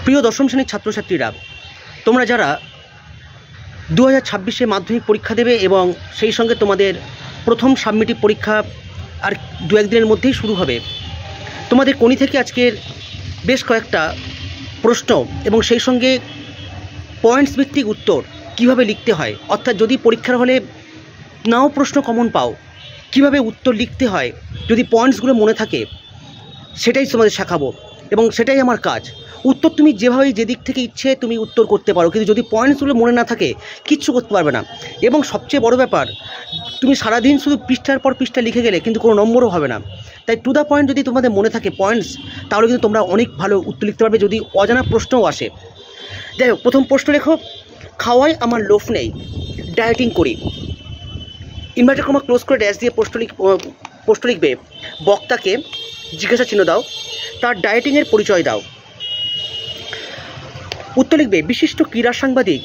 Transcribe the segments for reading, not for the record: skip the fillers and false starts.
প্রিয় দশম শ্রেণীর ছাত্রছাত্রীরা, তোমরা যারা 2026-এ মাধ্যমিক পরীক্ষা দেবে এবং সেই সঙ্গে তোমাদের প্রথম সাবমিটিভ পরীক্ষা আর 2-1 দিনের মধ্যেই শুরু হবে, তোমাদের কোনি থেকে আজকের বেশ কয়েকটা প্রশ্ন এবং সেই সঙ্গে পয়েন্টস ভিত্তিক উত্তর কিভাবে লিখতে হয়, অর্থাৎ যদি পরীক্ষার হলে নাও প্রশ্ন কমন পাও কিভাবে উত্তর লিখতে হয় যদি পয়েন্টসগুলো মনে থাকে, সেটাই তোমাদের শেখাবো এবং সেটাই আমার কাজ। উত্তর তুমি যেভাবে যে দিক থেকে ইচ্ছে তুমি উত্তর করতে পারো, কিন্তু যদি পয়েন্টসগুলো মনে না থাকে কিচ্ছু করতে পারবে না। এবং সবচেয়ে বড় ব্যাপার, তুমি সারাদিন শুধু পৃষ্ঠার পর পৃষ্ঠা লিখে গেলে কিন্তু কোনো নম্বরও হবে না। তাই টু দ্য পয়েন্ট যদি তোমাদের মনে থাকে পয়েন্টস, তাহলে কিন্তু তোমরা অনেক ভালো উত্তর লিখতে পারবে যদি অজানা প্রশ্নও আসে। যাই হোক, প্রথম প্রশ্ন লেখো, খাওয়াই আমার লোভ নেই, ডায়েটিং করি। ইনভার্টেড কমা ক্লোজ করে ড্যাশ দিয়ে প্রশ্ন লিখবে, বক্তাকে জিজ্ঞাসা চিহ্ন দাও, তার ডায়েটিংয়ের পরিচয় দাও। উত্তর লিখবে, বিশিষ্ট ক্রীড়া সাংবাদিক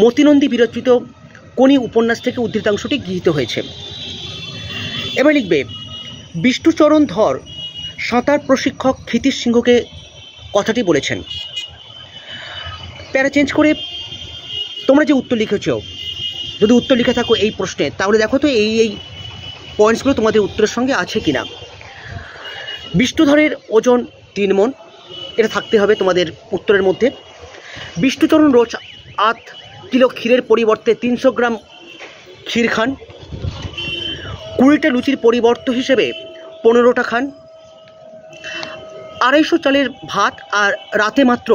মতিনন্দী বিরচিত কোনি উপন্যাস থেকে উদ্ধৃতাংশটি গৃহীত হয়েছে। এবার লিখবে, বিষ্ণুচরণ ধর সাঁতার প্রশিক্ষক ক্ষিতীশ সিংহকে কথাটি বলেছেন। প্যারা চেঞ্জ করে তোমরা যে উত্তর লিখেছ, যদি উত্তর লিখে থাকো এই প্রশ্নে, তাহলে দেখো তো এই পয়েন্টসগুলো তোমাদের উত্তরের সঙ্গে আছে কিনা। বিষ্ণুধরের ওজন 3 মণ, এটা থাকতে হবে তোমাদের উত্তরের মধ্যে। বিষ্ণুচরণ রোজ 8 কিলো ক্ষীরের পরিবর্তে 300 গ্রাম ক্ষীর খান। 20টা লুচির পরিবর্ত হিসেবে 15টা খান। 250 চালের ভাত আর রাতে মাত্র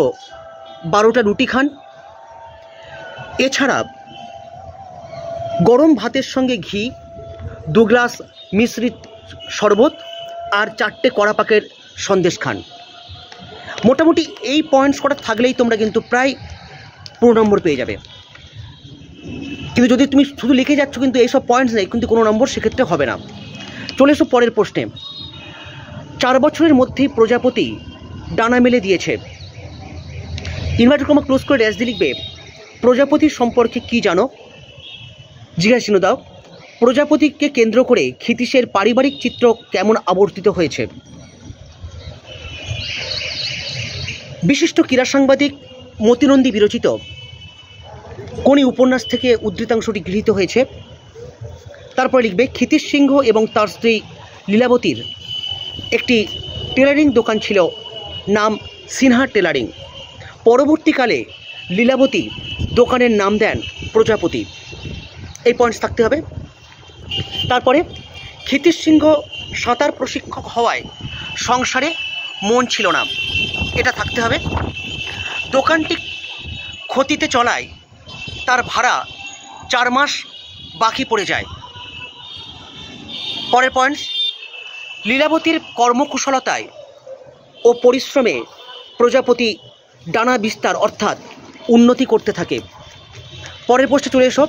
12টা রুটি খান। এছাড়া গরম ভাতের সঙ্গে ঘি, 2 গ্লাস মিশ্রিত শরবত আর 4টে কড়া পাকের সন্দেশ খান। মোটামুটি এই পয়েন্টস কটা থাকলেই তোমরা কিন্তু প্রায় 15 নম্বর পেয়ে যাবে। কিন্তু যদি তুমি শুধু লিখে যাচ্ছ কিন্তু এইসব পয়েন্টস নেই, কিন্তু কোনো নম্বর সেক্ষেত্রে হবে না। চলে এসো পরের প্রশ্নে। 4 বছরের মধ্যেই প্রজাপতি ডানা মেলে দিয়েছে। ইনভার্টেড কমা ক্লোজ করে ড্যাশ দিয়ে লিখবে, প্রজাপতির সম্পর্কে কি জানো, জিজ্ঞাসা চিহ্ন দাও। প্রজাপতিকে কেন্দ্র করে ক্ষিতীশের পারিবারিক চিত্র কেমন আবর্তিত হয়েছে। বিশিষ্ট ক্রীড়া সাংবাদিক মতিনন্দী বিরচিত কোনি উপন্যাস থেকে উদ্ধৃতাংশটি গৃহীত হয়েছে। তারপরে লিখবে, ক্ষিতীশ সিংহ এবং তার স্ত্রী লীলাবতীর একটি টেলারিং দোকান ছিল, নাম সিনহা টেলারিং। পরবর্তীকালে লীলাবতী দোকানের নাম দেন প্রজাপতি। এই পয়েন্টস থাকতে হবে। তারপরে, ক্ষিতীশ সিংহ সাঁতার প্রশিক্ষক হওয়ায় সংসারে মন ছিল না, এটা থাকতে হবে। দোকানটি ক্ষতিতে চলায় তার ভাড়া 4 মাস বাকি পড়ে যায়। পরের পয়েন্টস, লীলাবতীর কর্মকুশলতায় ও পরিশ্রমে প্রজাপতি ডানা বিস্তার অর্থাৎ উন্নতি করতে থাকে। পরের পোস্টে চলে এসো,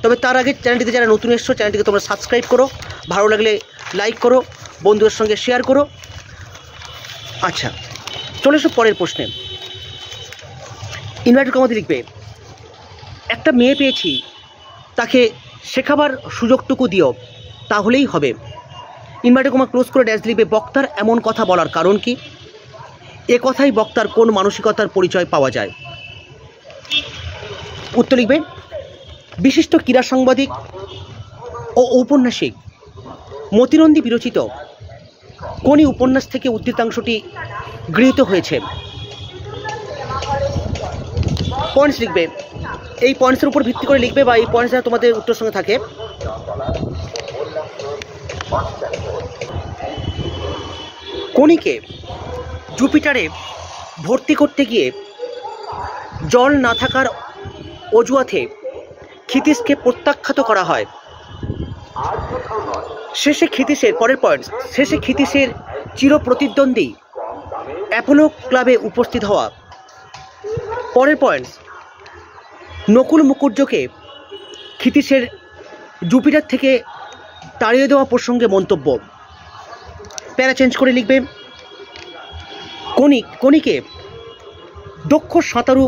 তবে তার আগে চ্যানেলটিতে যারা নতুন এসছো চ্যানেলটিকে তোমরা সাবস্ক্রাইব করো, ভালো লাগলে লাইক করো, বন্ধুদের সঙ্গে শেয়ার করো। আচ্ছা, চলে এসো পরের প্রশ্নে। ইনভার্টেড কমাতে লিখবে, একটা মেয়ে পেয়েছি, তাকে শেখাবার সুযোগটুকু দিও, তাহলেই হবে। ইনভার্টেড কমা ক্লোজ করে ড্যাশ লিখবে, বক্তার এমন কথা বলার কারণ কি। এ কথাই বক্তার কোন মানসিকতার পরিচয় পাওয়া যায়। উত্তর লিখবে, বিশিষ্ট ক্রীড়া সাংবাদিক ও ঔপন্যাসিক মতিনন্দী বিরচিত কোনি উপন্যাস থেকে উদ্ধৃতাংশটি গৃহীত হয়েছে। পয়েন্টস লিখবে, এই পয়েন্টসের উপর ভিত্তি করে লিখবে বা এই পয়েন্টস তোমাদের উত্তর সঙ্গে থাকে। কোনিকে জুপিটারে ভর্তি করতে গিয়ে জল না থাকার অজুহাতে ক্ষিতীশকে প্রত্যাখ্যাত করা হয়। শেষে ক্ষিতীশের চিরপ্রতিদ্বন্দ্বী অ্যাপোলো ক্লাবে উপস্থিত হওয়া। পরের পয়েন্টস, নকুল মুকুর্জকে ক্ষিতীশের জুপিটার থেকে তাড়িয়ে দেওয়া প্রসঙ্গে মন্তব্য। প্যারা চেঞ্জ করে লিখবে, কোনিকে দক্ষ সাঁতারু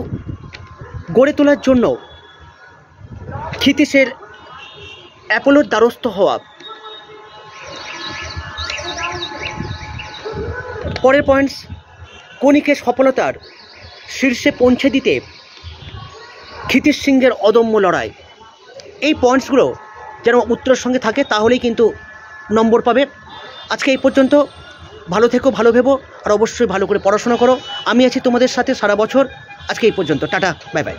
গড়ে তোলার জন্য ক্ষিতীশের অ্যাপোলোর দ্বারস্থ হওয়া। পরের পয়েন্টস, কোনিকে সফলতার শীর্ষে পৌঁছে দিতে ক্ষিতিশ সিংহের অদম্য লড়াই, এই পয়েন্টসগুলো যেন উত্তরের সঙ্গে থাকে, তাহলেই কিন্তু নম্বর পাবে। আজকে এই পর্যন্ত। ভালো থেকো, ভালো ভেবো, আর অবশ্যই ভালো করে পড়াশোনা করো। আমি আছি তোমাদের সাথে সারা বছর। আজকে এই পর্যন্ত, টাটা, বাই বাই।